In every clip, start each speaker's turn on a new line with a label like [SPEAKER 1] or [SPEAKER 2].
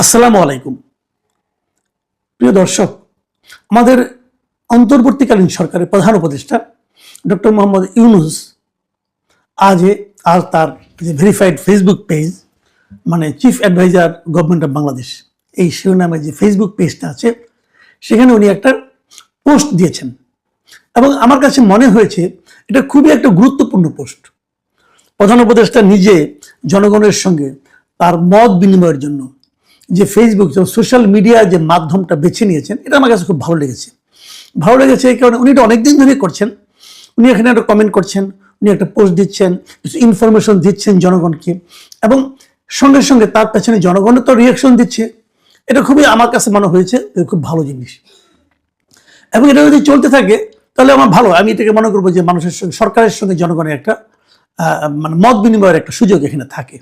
[SPEAKER 1] আসসালামু আলাইকুম। প্রিয় দর্শক, আমাদের অন্তর্বর্তীকালীন সরকারের প্রধান উপদেষ্টা ডক্টর মোহাম্মদ ইউনূস আজ তার যে ভেরিফাইড ফেসবুক পেজ, মানে chief adviser government of Bangladesh, এই শিরোনামে যে ফেসবুক পেজটা আছে, সেখানে উনি একটা পোস্ট দিয়েছেন এবং আমার কাছে মনে হয়েছে এটা খুবই একটা গুরুত্বপূর্ণ পোস্ট। প্রধান উপদেষ্টা নিজে জনগণের সঙ্গে তার মত বিনিময়ের জন্য যে ফেসবুক সোশ্যাল মিডিয়া যে মাধ্যমটা বেছে নিয়েছেন, এটা আমার কাছে খুব ভালো লেগেছে। এই কারণে উনি এটা অনেকদিন ধরে করছেন। উনি এখানে একটা কমেন্ট করছেন, উনি একটা পোস্ট দিচ্ছেন, কিছু ইনফরমেশন দিচ্ছেন জনগণকে, এবং সঙ্গে সঙ্গে তার পেছনে জনগণের তো রিয়াকশন দিচ্ছে। এটা খুবই আমার কাছে মনে হয়েছে খুব ভালো জিনিস, এবং এটা যদি চলতে থাকে তাহলে আমার ভালো। আমি এটাকে মনে করবো যে মানুষের সঙ্গে, সরকারের সঙ্গে জনগণের একটা মানে মত বিনিময়ের একটা সুযোগ এখানে থাকে,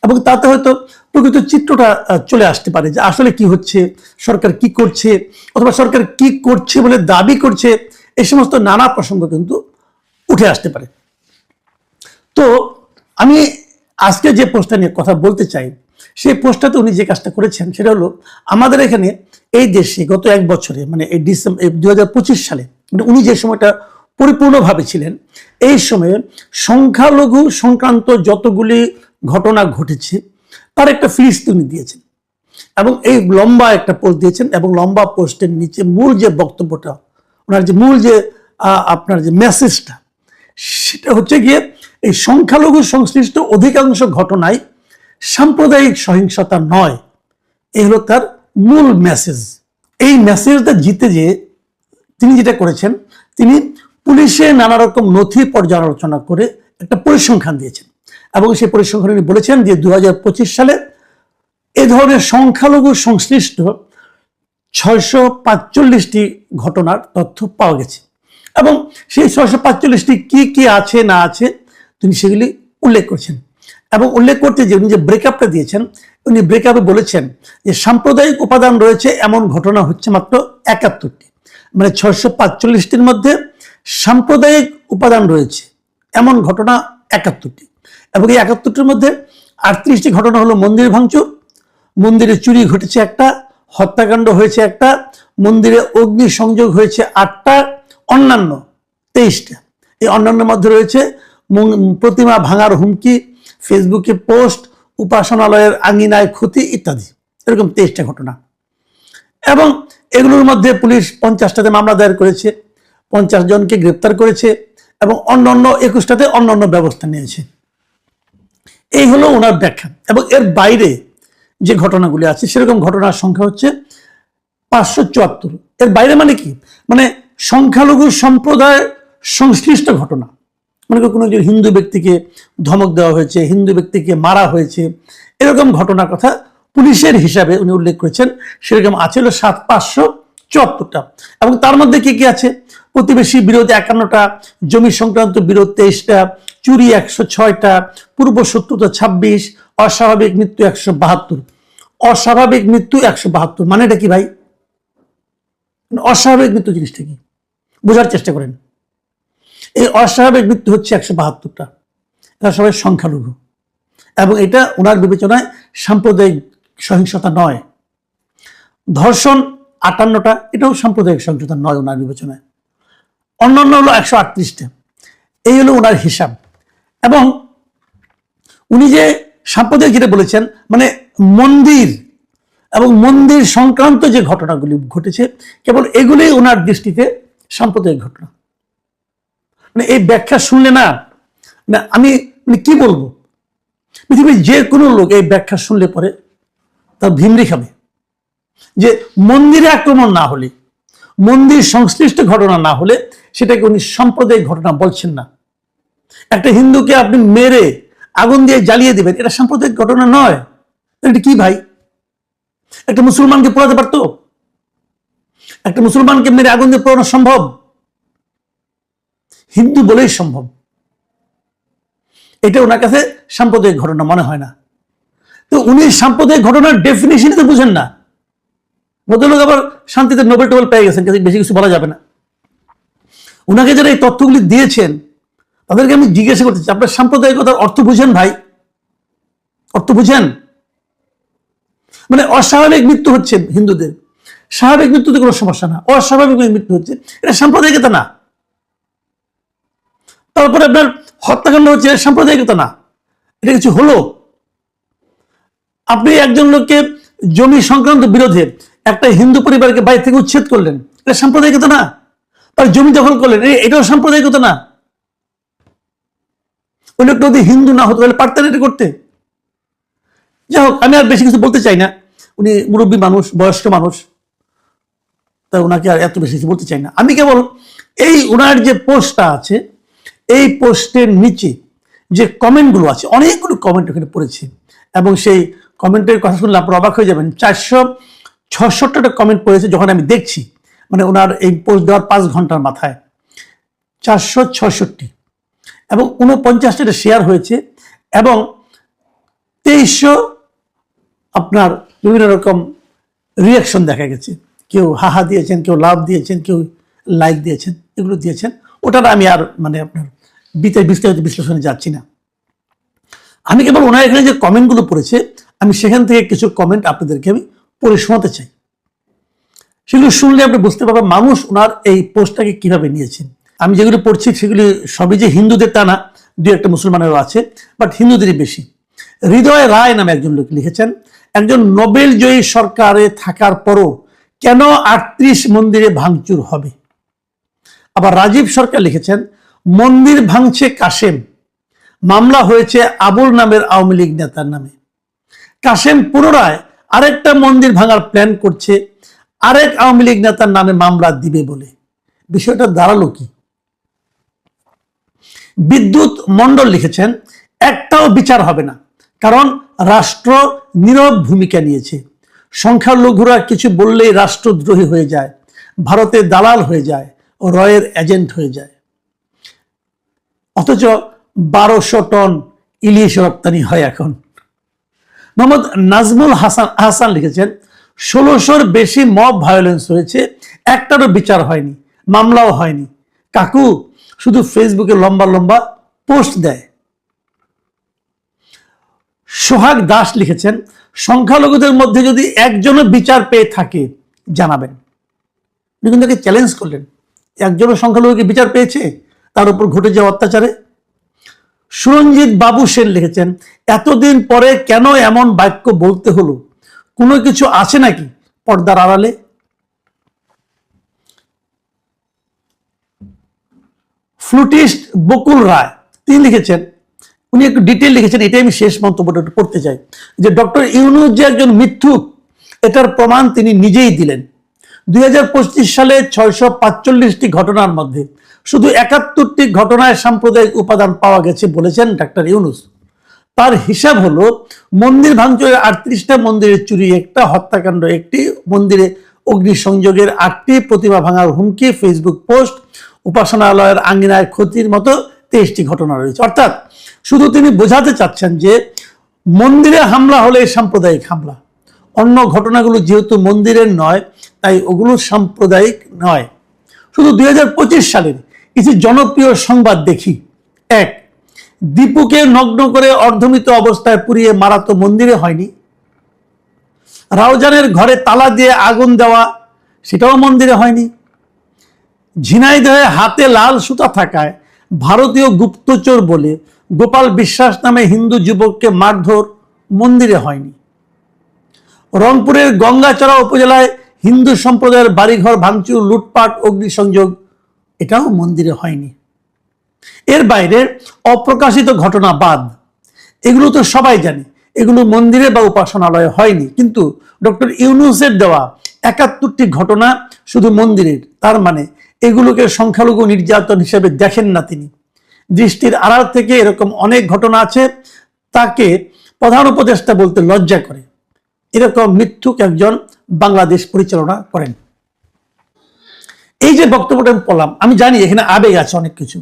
[SPEAKER 1] এবং তাতে হয়তো প্রকৃত চিত্রটা চলে আসতে পারে যে আসলে কি হচ্ছে, সরকার কি করছে, অথবা সরকার কি করছে বলে দাবি করছে, এই সমস্ত নানা প্রসঙ্গ কিন্তু উঠে আসতে পারে। তো আমি আজকে যে পোস্টটা নিয়ে কথা বলতে চাই, সেই পোস্টটাতে উনি যে কাজটা করেছেন সেটা হলো, আমাদের এখানে এই দেশে গত এক বছরে, মানে এই ডিসেম্বর 2025 সালে, মানে উনি যে সময়টা পরিপূর্ণভাবে ছিলেন, এই সময়ে সংখ্যালঘু সংক্রান্ত যতগুলি ঘটনা ঘটেছে তার একটা ফিরিস্তি উনি দিয়েছেন, এবং এই লম্বা একটা পোস্ট দিয়েছেন, এবং লম্বা পোস্টের নিচে মূল যে বক্তব্যটা, ওনার যে মূল যে আপনার যে মেসেজটা, সেটা হচ্ছে গিয়ে এই সংখ্যালঘু সংশ্লিষ্ট অধিকাংশ ঘটনায় সাম্প্রদায়িক সহিংসতা নয়, এই হলো তার মূল মেসেজ। এই মেসেজটা জিতে যে তিনি যেটা করেছেন, তিনি পুলিশে নানা রকম নথি পর্যালোচনা করে একটা পরিসংখ্যান দিয়েছেন, এবং সেই পরিসংখ্যানে বলেছেন যে 2025 সালে এ ধরনের সংখ্যালঘু সংশ্লিষ্ট 645টি ঘটনার তথ্য পাওয়া গেছে, এবং সেই 645টি কি কি আছে না আছে তিনি সেগুলি উল্লেখ করছেন। এবং উল্লেখ করতে যে উনি যে ব্রেকআপটা দিয়েছেন, উনি ব্রেকআপে বলেছেন যে সাম্প্রদায়িক উপাদান রয়েছে এমন ঘটনা হচ্ছে মাত্র 71টি, মানে 645টির মধ্যে সাম্প্রদায়িক উপাদান রয়েছে এমন ঘটনা 71টি, এবং এই 71টির মধ্যে 38টি ঘটনা হলো মন্দির ভাঙচুর, মন্দিরে চুরি ঘটেছে একটা, হত্যাকাণ্ড হয়েছে একটা, মন্দিরে অগ্নি সংযোগ হয়েছে 8টা, অন্যান্য 23টা। এই অন্যান্যের মধ্যে রয়েছে প্রতিমা ভাঙার হুমকি, ফেসবুকে পোস্ট, উপাসনালয়ের আঙিনায় ক্ষতি ইত্যাদি, এরকম 23টা ঘটনা। এবং এগুলোর মধ্যে পুলিশ 50টাতে মামলা দায়ের করেছে, 50 জনকে গ্রেপ্তার করেছে, এবং অন্যান্য 21টাতে অন্যান্য ব্যবস্থা নিয়েছে। এই হলো ওনার ব্যাখ্যা। এবং এর বাইরে যে ঘটনাগুলি আছে, সেরকম ঘটনার সংখ্যা হচ্ছে 574। এর বাইরে মানে কি, মানে সংখ্যালঘু সম্প্রদায় সংশ্লিষ্ট ঘটনা, মানে কোনো একজন হিন্দু ব্যক্তিকে ধমক দেওয়া হয়েছে, হিন্দু ব্যক্তিকে মারা হয়েছে, এরকম ঘটনার কথা পুলিশের হিসাবে উনি উল্লেখ করেছেন, সেরকম আছে হলো 574টা। এবং তার মধ্যে কি কি আছে, প্রতিবেশী বিরোধ 51টা, জমি সংক্রান্ত বিরোধ 23টা, চুরি 106টা, পূর্ব শত্রুতা 26, অস্বাভাবিক মৃত্যু 172। অস্বাভাবিক মৃত্যু 172 মানে এটা কি ভাই? অস্বাভাবিক মৃত্যু জিনিসটা কি বোঝার চেষ্টা করেন। এই অস্বাভাবিক মৃত্যু হচ্ছে 172টা, এরা সবাই সংখ্যালঘু, এবং এটা ওনার বিবেচনায় সাম্প্রদায়িক সহিংসতা নয়। ধর্ষণ 58টা, এটাও সাম্প্রদায়িক সহিংসতা নয় ওনার বিবেচনায়। অন্যান্য হলো 138টা। এই হলো ওনার হিসাব। এবং উনি যে সাম্প্রদায়িক যেটা বলেছেন, মানে মন্দির এবং মন্দির সংক্রান্ত যে ঘটনাগুলি ঘটেছে, কেবল এগুলোই ওনার দৃষ্টিতে সাম্প্রদায়িক ঘটনা। মানে এই ব্যাখ্যা শুনলে না আমি মানে কি বলবো, পৃথিবীর যে কোনো লোক এই ব্যাখ্যা শুনলে পরে তার ভিমরি খাবে। যে মন্দিরে আক্রমণ না হলে, মন্দির সংশ্লিষ্ট ঘটনা না হলে, সেটাকে উনি সাম্প্রদায়িক ঘটনা বলছেন না। একটা হিন্দুকে আপনি মেরে আগুন দিয়ে জ্বালিয়ে দিবেন, এটা সাম্প্রদায়িক ঘটনা নয়। এটা কি ভাই? একটা মুসলমানকে পোড়াতে পারতো? একটা মুসলমানকে মেরে আগুন দিয়ে পোড়ানো সম্ভব? হিন্দু বলেই সম্ভব। এটা ওনার কাছে সাম্প্রদায়িক ঘটনা মনে হয় না। তো উনি সাম্প্রদায়িক ঘটনার ডেফিনিশন তো বুঝেন না। ভদ্রলোক আবার শান্তিতে নোবেল টোবেল পেয়ে গেছেন, বেশি কিছু বলা যাবে না। ওনাকে যারা এই তথ্যগুলি দিয়েছেন তাদেরকে আমি জিজ্ঞাসা করতে চাই, আপনার সাম্প্রদায়িকতার অর্থ বুঝেন ভাই? অর্থ বুঝেন? মানে অস্বাভাবিক মৃত্যু হচ্ছে হিন্দুদের, স্বাভাবিক মৃত্যুতে কোনো সমস্যা না, অস্বাভাবিক মৃত্যু হচ্ছে, এটা সাম্প্রদায়িকতা না। তারপরে আপনার হত্যাকাণ্ড হচ্ছে, সাম্প্রদায়িকতা না, এটা কিছু হলো। আপনি একজন লোককে জমি সংক্রান্ত বিরোধে একটা হিন্দু পরিবারকে বাড়ি থেকে উচ্ছেদ করলেন, এটা সাম্প্রদায়িকতা না। তার জমি দখল করলেন, এটাও সাম্প্রদায়িকতা না। ওই লোকটা যদি হিন্দু না হতো তাহলে পারতেন এটা করতে। যাই হোক, আমি আর বেশি কিছু বলতে চাই না, উনি মুরব্বী মানুষ, বয়স্ক মানুষ, তাই ওনাকে আর এত বেশি কিছু বলতে চাই না। আমি কেবল এই ওনার যে পোস্টটা আছে, এই পোস্টের নিচে যে কমেন্টগুলো আছে, অনেকগুলো কমেন্ট ওখানে পড়েছি, এবং সেই কমেন্টের কথা শুনলে আপনারা অবাক হয়ে যাবেন। 466টা কমেন্ট পড়েছে যখন আমি দেখছি, মানে ওনার এই পোস্ট দেওয়ার 5 ঘন্টার মাথায় 466, এবং 49টা শেয়ার হয়েছে, এবং 2300 আপনার বিভিন্ন রকম রিয়াকশন দেখা গেছে। কেউ হাহা দিয়েছেন, কেউ লাভ দিয়েছেন, কেউ লাইক দিয়েছেন, এগুলো দিয়েছেন। ওটার আমি আর মানে আপনার বিস্তারিত বিশ্লেষণে যাচ্ছি না। আমি কেবল ওনার এখানে যে কমেন্টগুলো পড়েছে, আমি সেখান থেকে কিছু কমেন্ট আপনাদেরকে আমি পড়ে শোনাতে চাই। সেগুলো শুনলে আপনি বুঝতে পারবেন মানুষ ওনার এই পোস্টটাকে কিভাবে নিয়েছেন। আমি যেগুলো পড়ছি সেগুলি সবই যে হিন্দুদের তা না, 2-1টা মুসলমানেরও আছে, বাট হিন্দুদেরই বেশি। হৃদয় রায় নামে একজন লোক লিখেছেন, একজন নোবেল জয়ী সরকারে থাকার পরও কেন 38 মন্দিরে ভাঙচুর হবে। আবার রাজীব সরকার লিখেছেন, মন্দির ভাঙছে কাশেম, মামলা হয়েছে আবুল নামের আওয়ামী লীগ নেতার নামে। কাশেম পুনরায় আরেকটা মন্দির ভাঙার প্ল্যান করছে আরেক আওয়ামী লীগ নেতার নামে মামলা দিবে বলে। বিষয়টা দাঁড়ালো কি? বিদ্যুৎ মণ্ডল লিখেছেন, একটাও বিচার হবে না, কারণ রাষ্ট্র নীরব ভূমিকা নিয়েছে। সংখ্যালঘুরা কিছু বললেই রাষ্ট্রদ্রোহী হয়ে যায়, ভারতে দালাল হয়ে যায়, রয়ের এজেন্ট হয়ে যায়। অথচ 1200 টন ইলিশ রপ্তানি হয় এখন। মোহাম্মদ নাজমুল হাসান লিখেছেন, 1600-র বেশি মব ভায়োলেন্স হয়েছে, একটারও বিচার হয়নি, মামলাও হয়নি। কাকু শুধু ফেসবুকে লম্বা লম্বা পোস্ট দেয়। সোহাগ দাস লিখেছেন, সংখ্যালঘুদের মধ্যে যদি একজনও বিচার পেয়ে থাকে জানাবেন। কিন্তু চ্যালেঞ্জ করলেন, একজনও সংখ্যালঘুকে বিচার পেয়েছে তার উপর ঘটে যাওয়া অত্যাচারে। সুরঞ্জিত বাবু সেন লিখেছেন, এতদিন পরে কেন এমন বাক্য বলতে হলো, কোনো কিছু আছে নাকি পর্দার আড়ালে। ফ্লুটিস্ট বকুল রায় তিনি লিখেছেন, উনি একটু ডিটেল লিখেছেন, এটাই আমি শেষ মন্তব্যটা একটু পড়তে চাই, যে ডক্টর ইউনূস যে একজন মিথ্যুক এটার প্রমাণ তিনি নিজেই দিলেন। 2025 সালে 645টি ঘটনার মধ্যে শুধু 71টি ঘটনায় সাম্প্রদায়িক উপাদান পাওয়া গেছে বলেছেন ডাক্তার ইউনূস। তার হিসাব হলো মন্দির ভাঙচুরের 38টা মন্দিরের চুরি 1টা, হত্যাকাণ্ড 1টি, মন্দিরে অগ্নিসংযোগের 8টি, প্রতিমা ভাঙার হুমকি, ফেসবুক পোস্ট, উপাসনালয়ের আঙ্গিনায় ক্ষতির মতো 23টি ঘটনা রয়েছে। অর্থাৎ শুধু তিনি বোঝাতে চাচ্ছেন যে মন্দিরে হামলা হলে সাম্প্রদায়িক হামলা, অন্য ঘটনাগুলো যেহেতু মন্দিরের নয় তাই ওগুলো সাম্প্রদায়িক নয়। শুধু 2025 সালের কিছু জনপ্রিয় সংবাদ দেখি। 1, দীপুকে নগ্ন করে অর্ধমৃত অবস্থায় পুড়িয়ে মারা তো মন্দিরে হয়নি। রাউজানের ঘরে তালা দিয়ে আগুন দেওয়া, সেটাও মন্দিরে হয়নি। ঝিনাইদহে হাতে লাল সুতা থাকায় ভারতীয় গুপ্তচর বলে গোপাল বিশ্বাস নামে হিন্দু যুবককে মারধর, মন্দিরে হয়নি। রংপুরের গঙ্গাচড়া উপজেলায় হিন্দু সম্প্রদায়ের বাড়িঘর ভাঙচুর, লুটপাট, অগ্নিসংযোগ, এটাও মন্দিরে হয়নি। এর বাইরে অপ্রকাশিত ঘটনা বাদ, এগুলো তো সবাই জানে, এগুলো মন্দিরে বা উপাসনালয়ে হয়নি। কিন্তু ডক্টর ইউনূসের দেওয়া 71টি ঘটনা শুধু মন্দিরের, তার মানে এগুলোকে সংখ্যালঘু নির্যাতন হিসেবে দেখেন না তিনি। দৃষ্টির আড়াল থেকে এরকম অনেক ঘটনা আছে, তাকে প্রধান উপদেষ্টা বলতে লজ্জা করে। এরকম মিথ্যুক একজন বাংলাদেশ পরিচালনা করেন। এই যে বক্তব্যটা আমি পড়লাম, আমি জানি এখানে আবেগ আছে অনেক কিছু,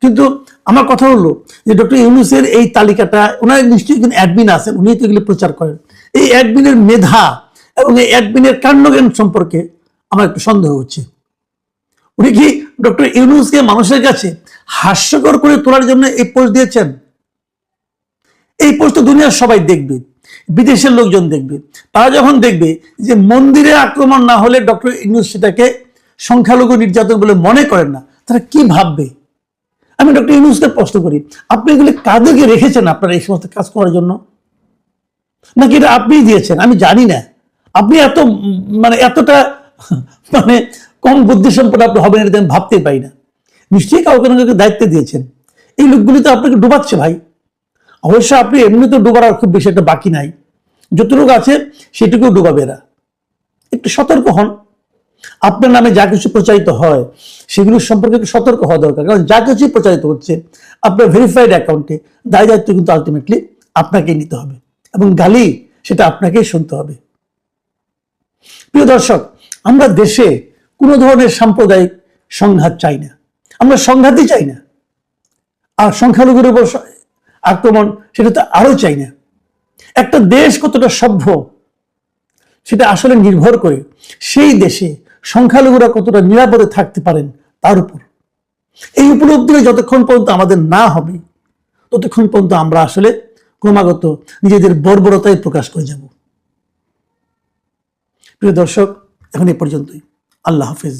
[SPEAKER 1] কিন্তু আমার কথা হলো যে ডক্টর ইউনূসের এই তালিকাটা, ওনার নিশ্চয়ই একজন অ্যাডমিন আছেন, উনি তো এগুলো প্রচার করেন। এই অ্যাডমিনের মেধা এবং এই অ্যাডমিনের কাণ্ডজ্ঞান সম্পর্কে আমার একটু সন্দেহ হচ্ছে। উনি কি ডক্টর ইউনূসকে মানুষের কাছে হাস্যকর করে তোলার জন্য এই পোস্ট দিয়েছেন? এই পোস্ট তো দুনিয়ার সবাই দেখবে, বিদেশের লোকজন দেখবে, তারা যখন দেখবে যে মন্দিরে আক্রমণ না হলে ডক্টর ইউনূস সেটাকে সংখ্যালঘু নির্যাতন বলে মনে করেন না, তারা কি ভাববে? আমি ডক্টর ইউনূসকে প্রশ্ন করি, আপনি এগুলি কাদেরকে রেখেছেন আপনারা এই সমস্ত কাজ করার জন্য? নাকি এটা আপনি দিয়েছেন? আমি জানি না। আপনি এত এতটা কম বুদ্ধি সম্পন্ন আপনি হবেন এটা আমি ভাবতেই পারি না। নিশ্চয়ই কাউকে না কাউকে দায়িত্ব দিয়েছেন। এই লোকগুলি তো আপনাকে ডুবাচ্ছে ভাই। অবশ্য আপনি এমনি তো ডুবার আর খুব বেশি একটা বাকি নাই, যতটুকু আছে সেটুকু ডুবাবে এরা। একটু সতর্ক হন। আপনার নামে যা কিছু প্রচারিত হয় সেগুলো সম্পর্কে একটু সতর্ক হওয়া দরকার, কারণ যা কিছু প্রচারিত হচ্ছে আপনার ভেরিফাইড অ্যাকাউন্টে দায় দায়িত্ব কিন্তু আলটিমেটলি আপনাকেই নিতে হবে, এবং গালি সেটা আপনাকেই শুনতে হবে। প্রিয় দর্শক, আমরা দেশে কোনো ধরনের সাম্প্রদায়িক সংঘাত চাই না, আমরা সংঘাতই চাই না। আর সংখ্যালঘুর উপর আক্রমণ সেটা তো আরো চাই না। একটা দেশ কতটা সভ্য সেটা আসলে নির্ভর করে সেই দেশে সংখ্যালঘুরা কতটা নিরাপদে থাকতে পারেন তার উপর। এই উপলব্ধি যতক্ষণ পর্যন্ত আমাদের না হবে ততক্ষণ পর্যন্ত আমরা আসলে ক্রমাগত নিজেদের বর্বরতায় প্রকাশ করে যাব। প্রিয় দর্শক, এখন এ পর্যন্তই। আল্লাহ হাফেজ।